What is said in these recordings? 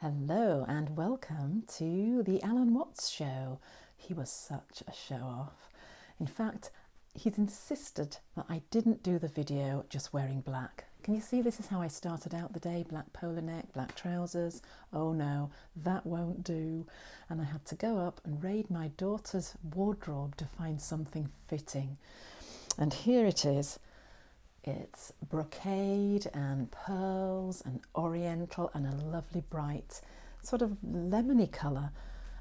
Hello and welcome to the Alan Watts show. He was such a show off. In fact, he's insisted that I didn't do the video just wearing black. Can you see this is how I started out the day? Black polo neck, black trousers. Oh no, that won't do. And I had to go up and raid my daughter's wardrobe to find something fitting. And here it is. It's brocade and pearls and oriental and a lovely bright sort of lemony colour.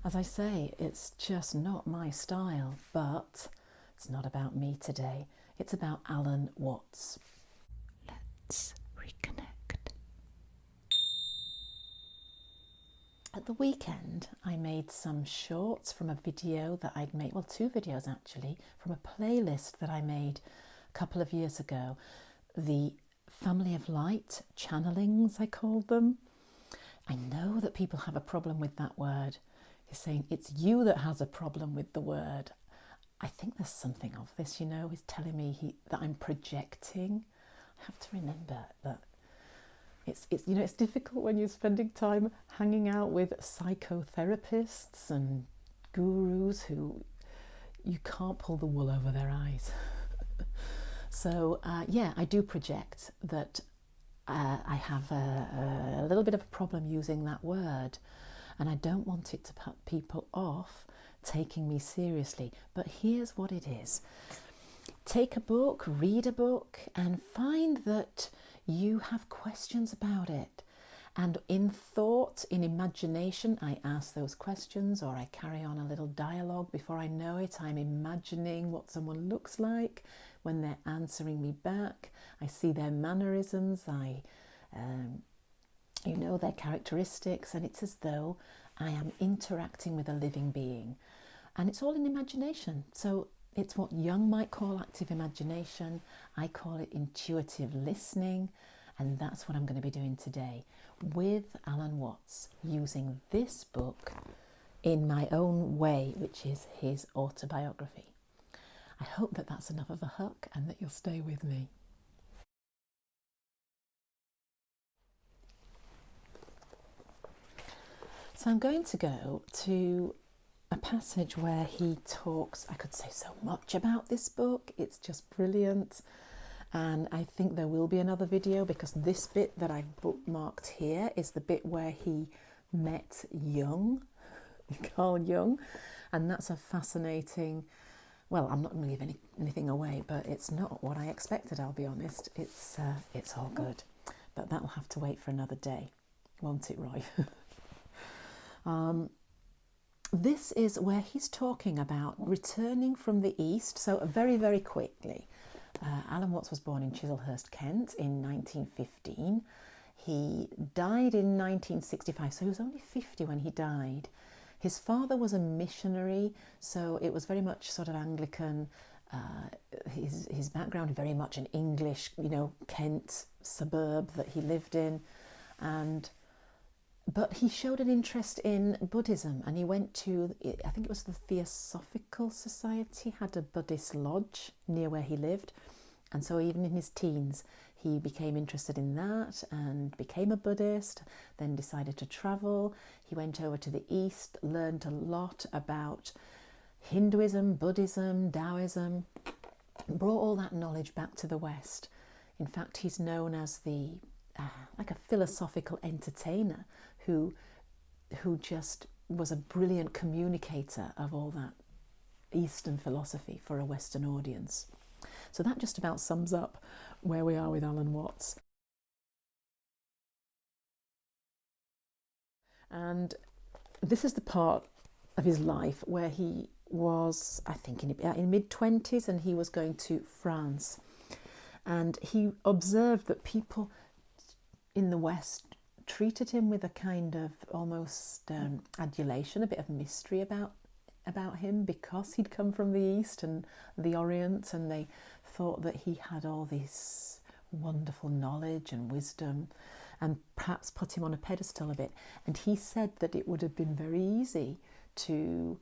As I say, it's just not my style, but it's not about me today. It's about Alan Watts. Let's reconnect. At the weekend, I made some shorts from a video that I'd made, well, two videos actually, from a playlist that I made a couple of years ago, the Family of Light channelings, I called them. I know that people have a problem with that word. He's saying it's you that has a problem with the word. I think there's something of this, you know. He's telling me that I'm projecting. I have to remember that it's you know, it's difficult when you're spending time hanging out with psychotherapists and gurus who you can't pull the wool over their eyes. So yeah, I do project that I have a little bit of a problem using that word, and I don't want it to put people off taking me seriously. But here's what it is. Take a book, read a book, and find that you have questions about it. And in thought, in imagination, I ask those questions, or I carry on a little dialogue. Before I know it, I'm imagining what someone looks like when they're answering me back. I see their mannerisms, you know, their characteristics, and it's as though I am interacting with a living being. And it's all in imagination. So it's what Jung might call active imagination. I call it intuitive listening. And that's what I'm going to be doing today with Alan Watts, using this book in my own way, which is his autobiography. I hope that that's enough of a hook and that you'll stay with me. So I'm going to go to a passage where he talks, I could say so much about this book, it's just brilliant. And I think there will be another video, because this bit that I've bookmarked here is the bit where he met Jung, Carl Jung, and that's a fascinating, well, I'm not going to give anything away, but it's not what I expected, I'll be honest. It's all good, but that'll have to wait for another day, won't it, Roy? This is where he's talking about returning from the East, so very, very quickly. Alan Watts was born in Chislehurst, Kent in 1915. He died in 1965, so he was only 50 when he died. His father was a missionary, so it was very much sort of Anglican. His background very much an English, you know, Kent suburb that he lived in, but he showed an interest in Buddhism, and he went to, I think it was the Theosophical Society, had a Buddhist lodge near where he lived. And so even in his teens, he became interested in that and became a Buddhist, then decided to travel. He went over to the East, learned a lot about Hinduism, Buddhism, Taoism, brought all that knowledge back to the West. In fact, he's known as the like a philosophical entertainer who just was a brilliant communicator of all that Eastern philosophy for a Western audience. So that just about sums up where we are with Alan Watts. And this is the part of his life where he was, I think, in mid-20s, and he was going to France. And he observed that people in the West treated him with a kind of almost adulation, a bit of mystery about him, because he'd come from the East and the Orient, and they thought that he had all this wonderful knowledge and wisdom, and perhaps put him on a pedestal a bit. And he said that it would have been very easy to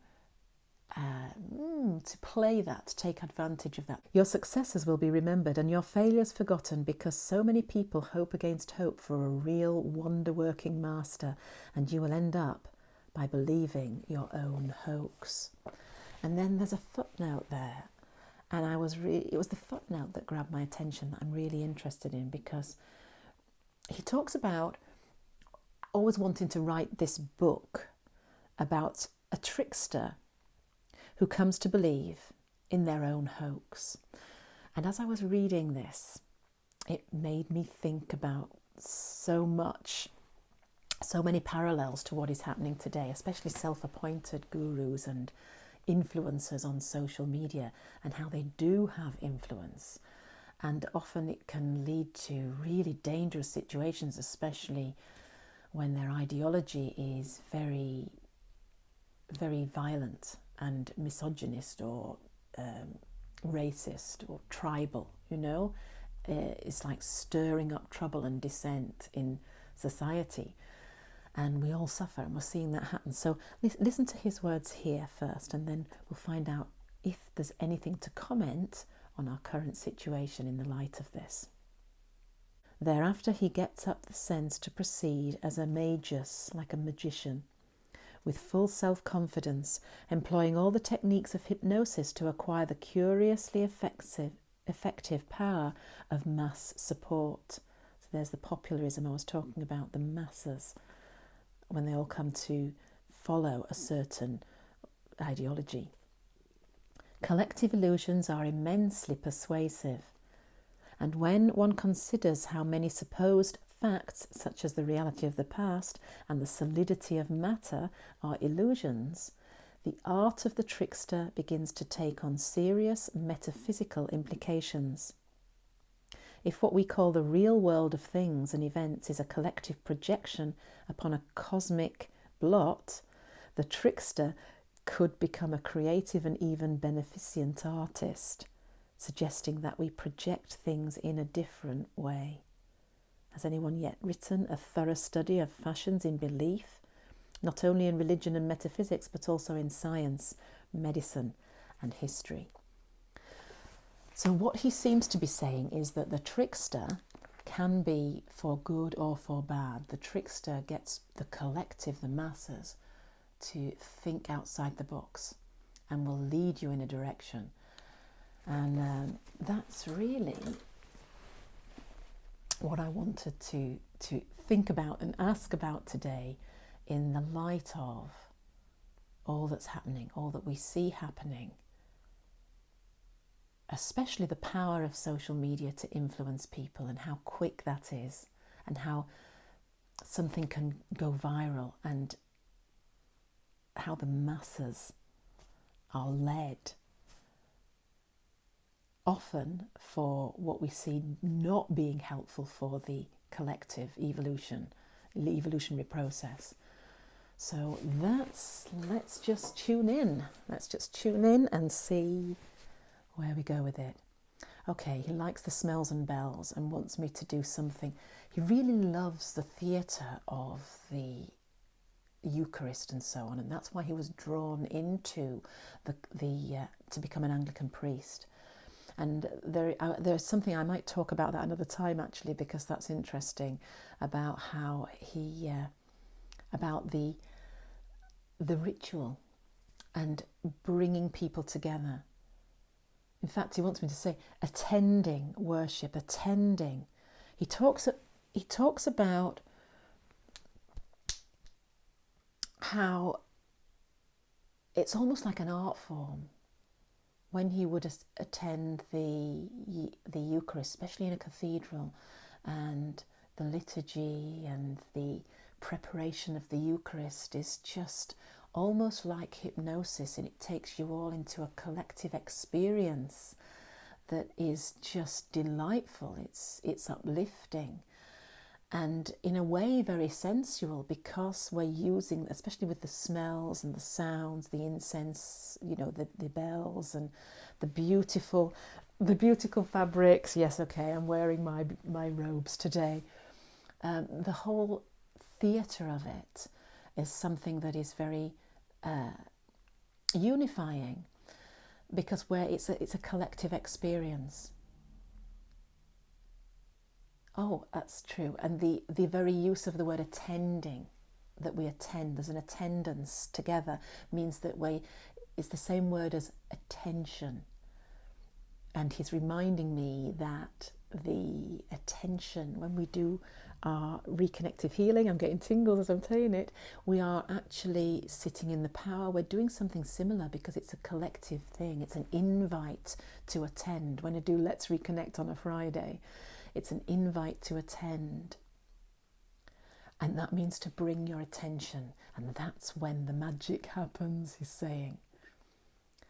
to play that, to take advantage of that. Your successes will be remembered and your failures forgotten, because so many people hope against hope for a real wonder-working master, and you will end up by believing your own hoax. And then there's a footnote there, and it was the footnote that grabbed my attention, that I'm really interested in, because he talks about always wanting to write this book about a trickster who comes to believe in their own hoax. And as I was reading this, it made me think about so many parallels to what is happening today, especially self-appointed gurus and influencers on social media, and how they do have influence. And often it can lead to really dangerous situations, especially when their ideology is very, very violent and misogynist or racist or tribal, you know. It's like stirring up trouble and dissent in society. And we all suffer, and we're seeing that happen. So listen to his words here first, and then we'll find out if there's anything to comment on our current situation in the light of this. Thereafter he gets up the sense to proceed as a magus, like a magician, with full self-confidence, employing all the techniques of hypnosis to acquire the curiously effective power of mass support. So there's the popularism I was talking about, the masses, when they all come to follow a certain ideology. Collective illusions are immensely persuasive, and when one considers how many supposed facts, such as the reality of the past and the solidity of matter, are illusions, the art of the trickster begins to take on serious metaphysical implications. If what we call the real world of things and events is a collective projection upon a cosmic blot, the trickster could become a creative and even beneficent artist, suggesting that we project things in a different way. Has anyone yet written a thorough study of fashions in belief, not only in religion and metaphysics, but also in science, medicine, and history? So what he seems to be saying is that the trickster can be for good or for bad. The trickster gets the collective, the masses, to think outside the box and will lead you in a direction. And that's really what I wanted to think about and ask about today, in the light of all that's happening, all that we see happening, especially the power of social media to influence people, and how quick that is, and how something can go viral, and how the masses are led often for what we see not being helpful for the collective evolutionary process. So let's just tune in. Let's just tune in and see where we go with it. Okay, he likes the smells and bells and wants me to do something. He really loves the theatre of the Eucharist and so on, and that's why he was drawn into to become an Anglican priest. And there's something I might talk about that another time, actually, because that's interesting, about how he about the ritual and bringing people together. In fact, he wants me to say attending worship, attending. He talks about how it's almost like an art form. When he would attend the Eucharist, especially in a cathedral, and the liturgy and the preparation of the Eucharist is just almost like hypnosis, and it takes you all into a collective experience that is just delightful. It's uplifting, and in a way very sensual, because we're using, especially with the smells and the sounds, the incense, you know, the bells and the beautiful fabrics. Yes, okay, I'm wearing my robes today. The whole theatre of it is something that is very unifying, because it's a collective experience. Oh, that's true. And the very use of the word attending, that we attend, there's an attendance together, means that it's the same word as attention. And he's reminding me that the attention, when we do our reconnective healing, I'm getting tingles as I'm saying it, we are actually sitting in the power. We're doing something similar because it's a collective thing. It's an invite to attend. When I do Let's Reconnect on a Friday, it's an invite to attend. And that means to bring your attention. And that's when the magic happens, he's saying.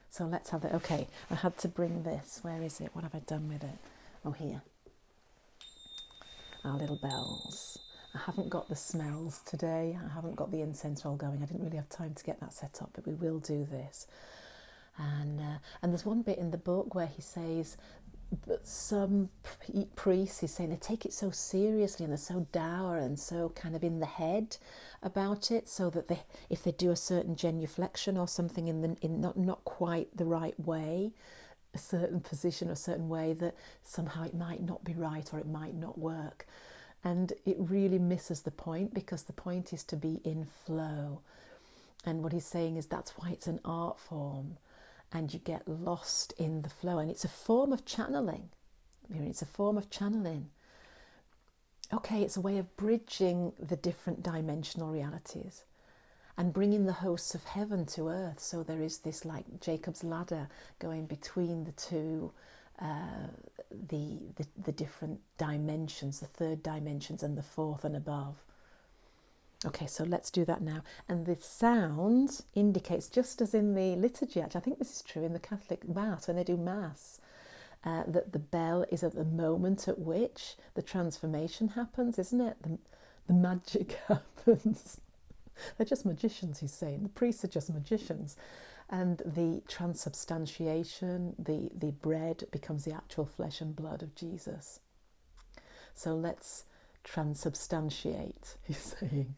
So let's have it. Okay, I had to bring this. Where is it? What have I done with it? Oh, here. Our little bells. I haven't got the smells today. I haven't got the incense roll going. I didn't really have time to get that set up, but we will do this. And there's one bit in the book where he says that some priests, he's saying, they take it so seriously and they're so dour and so kind of in the head about it, so that if they do a certain genuflection or something in not quite the right way, a certain position or a certain way, that somehow it might not be right or it might not work. And it really misses the point, because the point is to be in flow. And what he's saying is that's why it's an art form, and you get lost in the flow. And it's a form of channeling. It's a form of channeling. Okay, it's a way of bridging the different dimensional realities and bringing the hosts of heaven to earth. So there is this like Jacob's ladder going between the two, the different dimensions, the third dimensions and the fourth and above. Okay, so let's do that now. And the sound indicates, just as in the liturgy, actually, I think this is true in the Catholic Mass, when they do Mass, that the bell is at the moment at which the transformation happens, isn't it? The magic happens. They're just magicians, he's saying. The priests are just magicians. And the transubstantiation, the bread becomes the actual flesh and blood of Jesus. So let's transubstantiate, he's saying.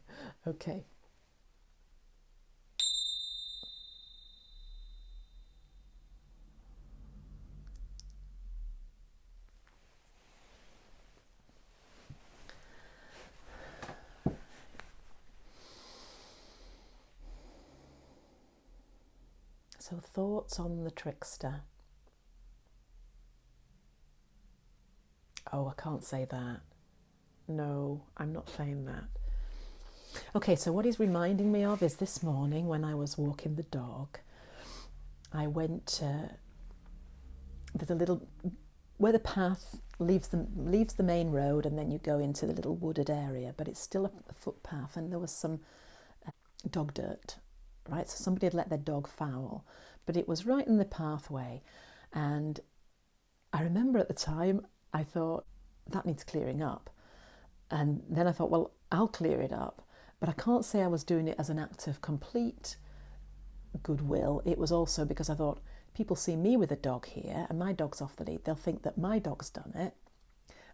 Okay. So thoughts on the trickster. Oh, I can't say that. No, I'm not saying that. Okay, so what he's reminding me of is this morning when I was walking the dog, I went to, there's a little, where the path leaves the main road, and then you go into the little wooded area, but it's still a footpath, and there was some dog dirt, right? So somebody had let their dog foul, but it was right in the pathway. And I remember at the time, I thought, that needs clearing up. And then I thought, well, I'll clear it up. But I can't say I was doing it as an act of complete goodwill. It was also because I thought, people see me with a dog here and my dog's off the lead. They'll think that my dog's done it.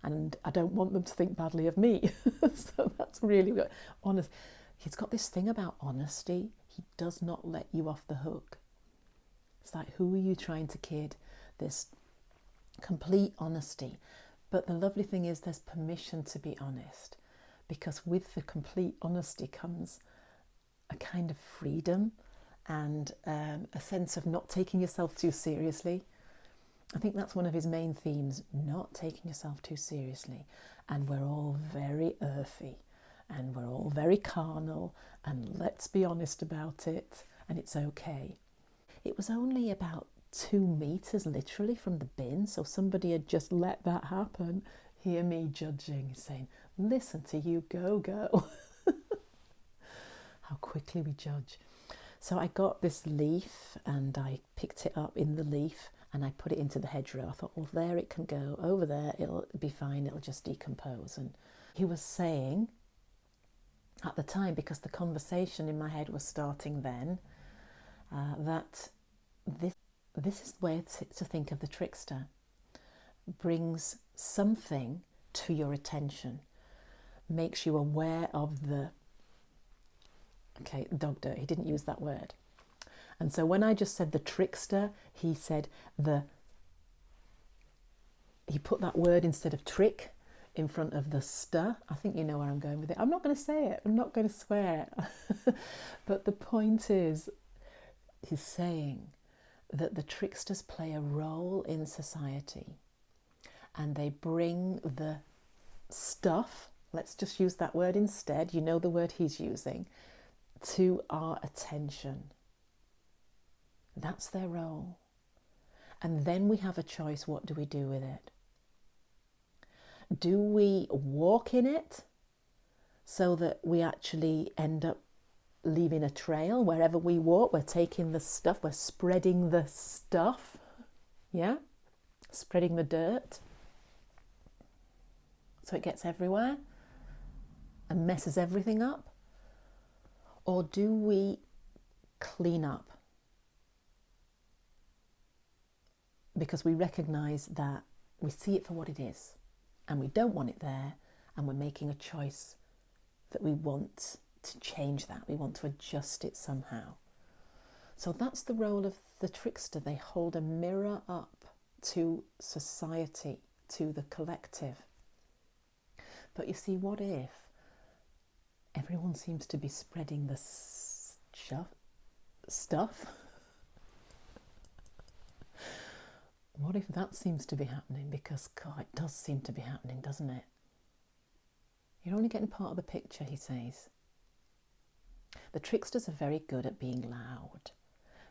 And I don't want them to think badly of me. So that's really good. Honest. He's got this thing about honesty. He does not let you off the hook. It's like, who are you trying to kid? This complete honesty. But the lovely thing is there's permission to be honest, because with the complete honesty comes a kind of freedom and a sense of not taking yourself too seriously. I think that's one of his main themes, not taking yourself too seriously. And we're all very earthy and we're all very carnal, and let's be honest about it, and it's okay. It was only about 2 meters literally from the bin, so somebody had just let that happen. Hear me judging, saying, listen to you, go. How quickly we judge. So I got this leaf and I picked it up in the leaf and I put it into the hedgerow. I thought, well, there it can go, over there it'll be fine, it'll just decompose. And he was saying at the time, because the conversation in my head was starting then, that this is the way to think of the trickster. Brings something to your attention, makes you aware of the, okay, dog dirt, he didn't use that word. And so when I just said the trickster, he said he put that word instead of trick in front of the ster. I think you know where I'm going with it. I'm not going to say it. I'm not going to swear. But the point is, he's saying that the tricksters play a role in society, and they bring the stuff, let's just use that word instead, you know the word he's using, to our attention. That's their role. And then we have a choice. What do we do with it? Do we walk in it so that we actually end up leaving a trail? Wherever we walk, we're taking the stuff, we're spreading the stuff, yeah? Spreading the dirt so it gets everywhere and messes everything up? Or do we clean up? Because we recognize that we see it for what it is and we don't want it there, and we're making a choice that we want to change that. We want to adjust it somehow. So that's the role of the trickster. They hold a mirror up to society, to the collective. But you see, what if everyone seems to be spreading the stuff? What if that seems to be happening? Because, God, it does seem to be happening, doesn't it? You're only getting part of the picture, he says. The tricksters are very good at being loud.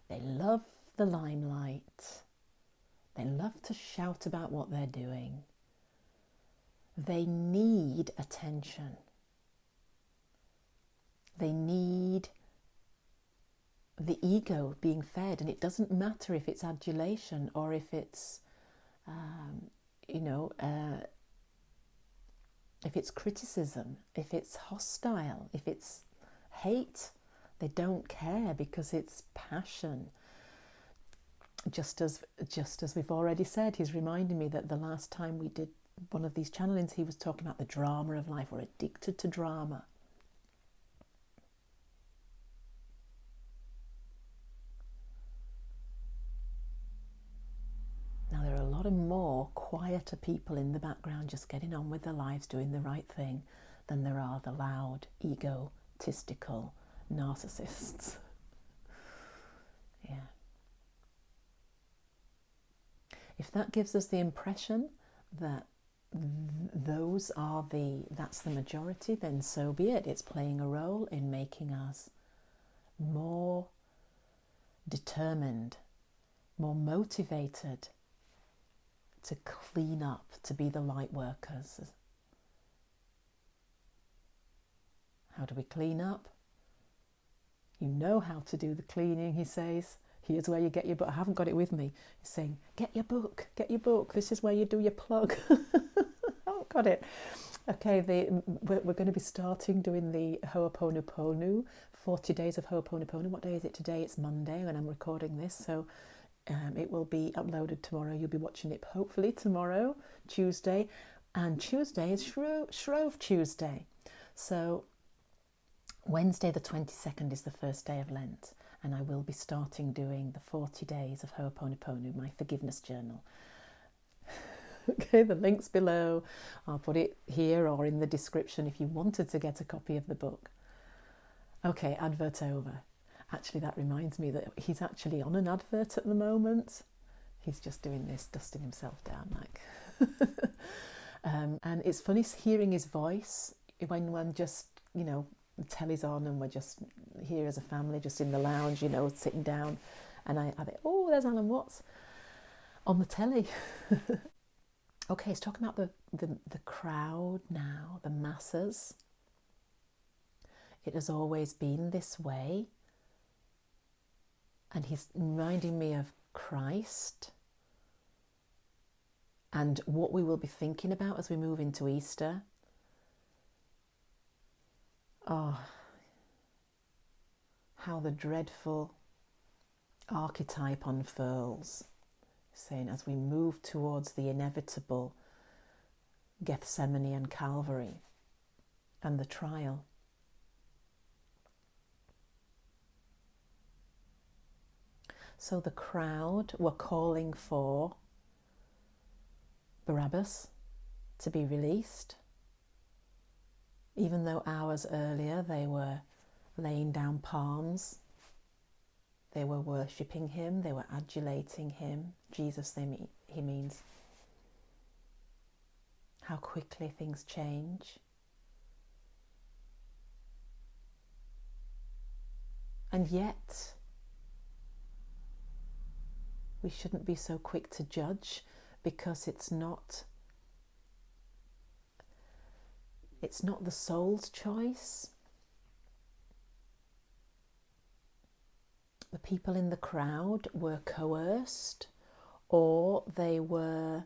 They love the limelight. They love to shout about what they're doing. They need attention. They need the ego being fed, and it doesn't matter if it's adulation or if it's, if it's criticism, if it's hostile, if it's hate. They don't care because it's passion. Just as we've already said, he's reminding me that the last time we did one of these channelings, he was talking about the drama of life. We're addicted to drama. Now there are a lot of more quieter people in the background just getting on with their lives, doing the right thing, than there are the loud, egotistical narcissists. Yeah. If that gives us the impression that that's the majority, then so be it. It's playing a role in making us more determined, more motivated to clean up, to be the light workers. How do we clean up? You know how to do the cleaning, he says. Here's where you get your book. I haven't got it with me. He's saying, get your book, get your book. This is where you do your plug. I haven't got it. Okay, we're going to be starting doing the Ho'oponopono, 40 days of Ho'oponopono. What day is it today? It's Monday when I'm recording this. So it will be uploaded tomorrow. You'll be watching it hopefully tomorrow, Tuesday. And Tuesday is Shrove Tuesday. So Wednesday the 22nd is the first day of Lent, and I will be starting doing the 40 days of Ho'oponopono, my forgiveness journal. Okay, the link's below. I'll put it here or in the description if you wanted to get a copy of the book. Okay, advert over. Actually, that reminds me that he's actually on an advert at the moment. He's just doing this, dusting himself down like. And it's funny hearing his voice when just, the telly's on and we're just here as a family, just in the lounge, sitting down. And I think, oh, there's Alan Watts on the telly. Okay, he's talking about the crowd now, the masses. It has always been this way. And he's reminding me of Christ and what we will be thinking about as we move into Easter. Oh, how the dreadful archetype unfurls, saying as we move towards the inevitable Gethsemane and Calvary and the trial. So the crowd were calling for Barabbas to be released, even though hours earlier they were laying down palms, they were worshipping him, they were adulating him. Jesus, he means. How quickly things change. And yet, we shouldn't be so quick to judge, because it's not the soul's choice. The people in the crowd were coerced, or they were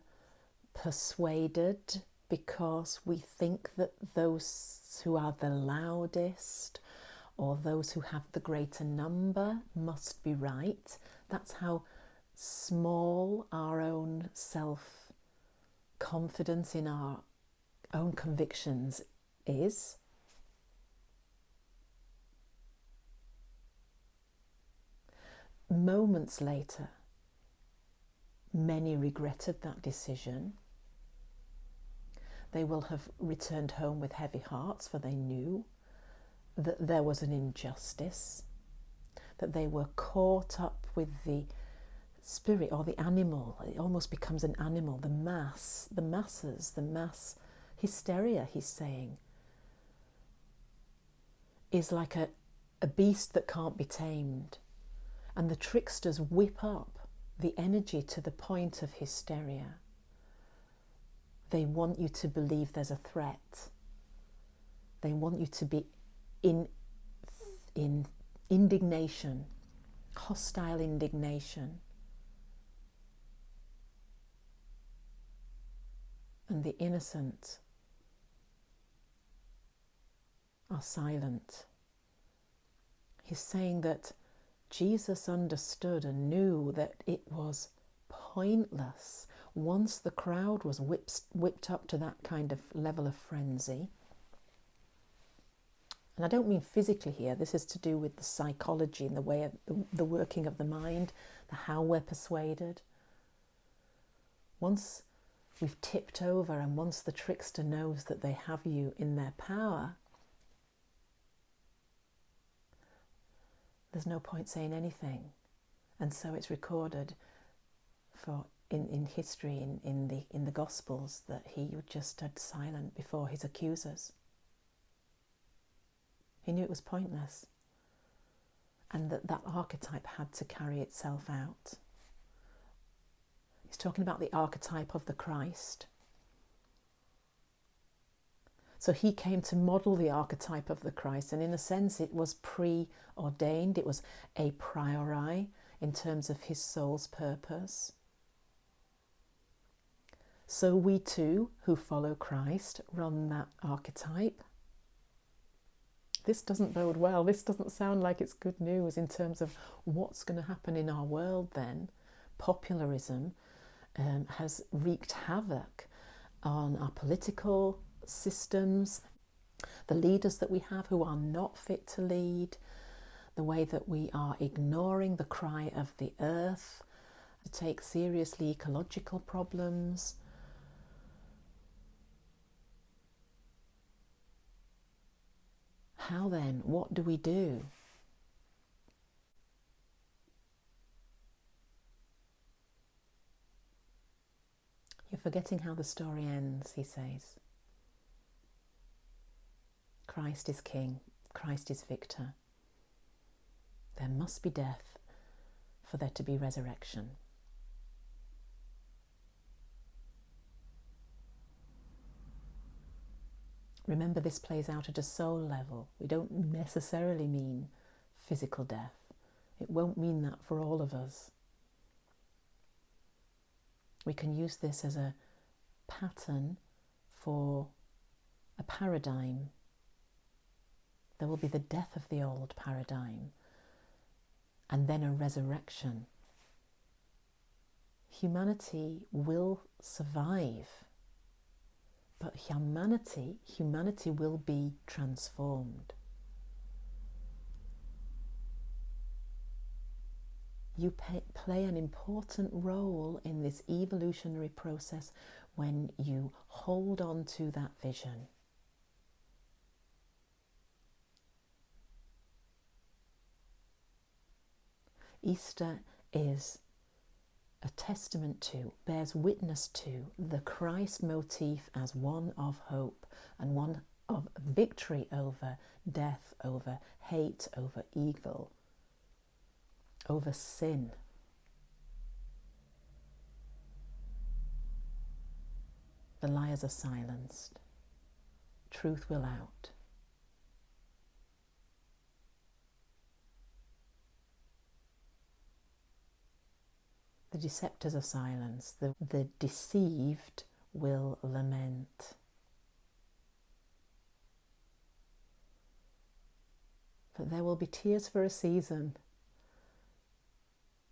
persuaded, because we think that those who are the loudest or those who have the greater number must be right. That's how small our own self-confidence in our own convictions is. Moments later, many regretted that decision. They will have returned home with heavy hearts, for they knew that there was an injustice, that they were caught up with the spirit or the animal. It almost becomes an animal, the mass hysteria, he's saying, is like a beast that can't be tamed. And the tricksters whip up the energy to the point of hysteria. They want you to believe there's a threat. They want you to be in indignation, hostile indignation. And the innocent are silent. He's saying that Jesus understood and knew that it was pointless. Once the crowd was whipped up to that kind of level of frenzy, and I don't mean physically here, this is to do with the psychology and the way of the working of the mind, how we're persuaded. Once we've tipped over and once the trickster knows that they have you in their power, there's no point saying anything. And so it's recorded in history, in the Gospels, that he just stood silent before his accusers. He knew it was pointless, and that archetype had to carry itself out. He's talking about the archetype of the Christ. So he came to model the archetype of the Christ, and in a sense it was preordained, it was a priori in terms of his soul's purpose. So we too, who follow Christ, run that archetype. This doesn't bode well. This doesn't sound like it's good news in terms of what's going to happen in our world then. Popularism has wreaked havoc on our political systems, the leaders that we have who are not fit to lead, the way that we are ignoring the cry of the earth to take seriously ecological problems. How then? What do we do? You're forgetting how the story ends, he says. Christ is king. Christ is victor. There must be death for there to be resurrection. Remember, this plays out at a soul level. We don't necessarily mean physical death. It won't mean that for all of us. We can use this as a pattern for a paradigm. There will be the death of the old paradigm and then a resurrection. Humanity will survive, but humanity will be transformed. You play an important role in this evolutionary process when you hold on to that vision. Easter is a testament to, bears witness to, the Christ motif as one of hope and one of victory over death, over hate, over evil, over sin. The liars are silenced. Truth will out. The deceptors are silenced. The deceived will lament. But there will be tears for a season,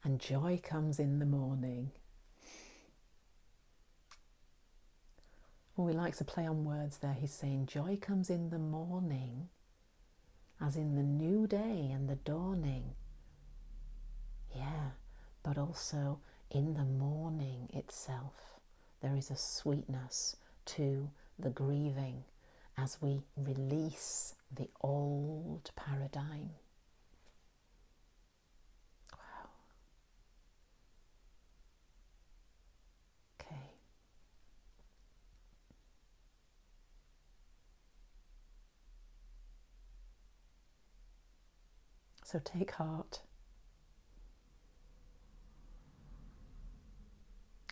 and joy comes in the morning. Well, he likes to play on words there. He's saying joy comes in the morning, as in the new day and the dawning. Yeah, but also in the morning itself, there is a sweetness to the grieving as we release the old paradigm. Wow. Okay. So take heart.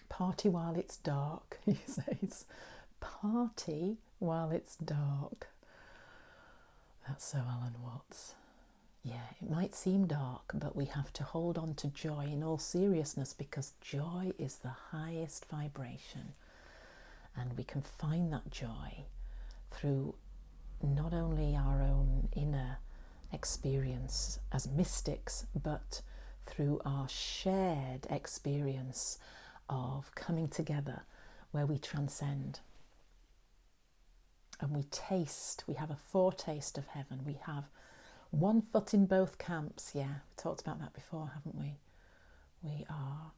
Party while it's dark, he says. Party while it's dark. That's so Alan Watts. Yeah, it might seem dark, but we have to hold on to joy in all seriousness, because joy is the highest vibration. And we can find that joy through not only our own inner experience as mystics, but through our shared experience of coming together where we transcend. And we taste, we have a foretaste of heaven. We have one foot in both camps. Yeah, we talked about that before, haven't we? We are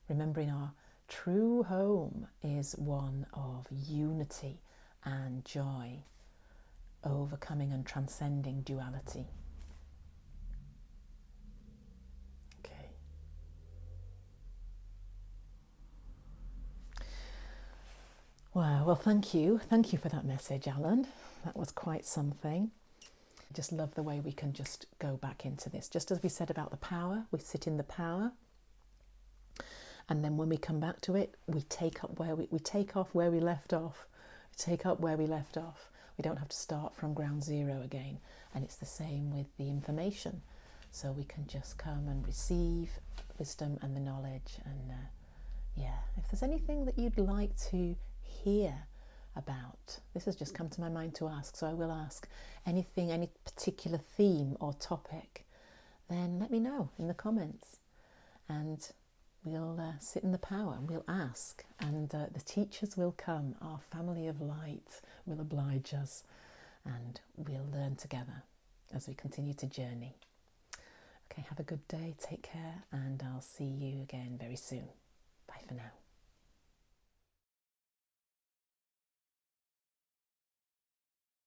remembering our true home is one of unity and joy, overcoming and transcending duality. Okay. Wow, well, thank you. Thank you for that message, Alan. That was quite something. I just love the way we can just go back into this. Just as we said about the power, we sit in the power. And then when we come back to it, we take up where we take off where we left off. We take up where we left off. We don't have to start from ground zero again. And it's the same with the information. So we can just come and receive wisdom and the knowledge. And yeah, if there's anything that you'd like to hear about, this has just come to my mind to ask, so I will ask anything, any particular theme or topic, then let me know in the comments, and we'll sit in the power and we'll ask, and the teachers will come. Our family of light will oblige us, and we'll learn together as we continue to journey. Okay, have a good day, take care, and I'll see you again very soon. Bye for now.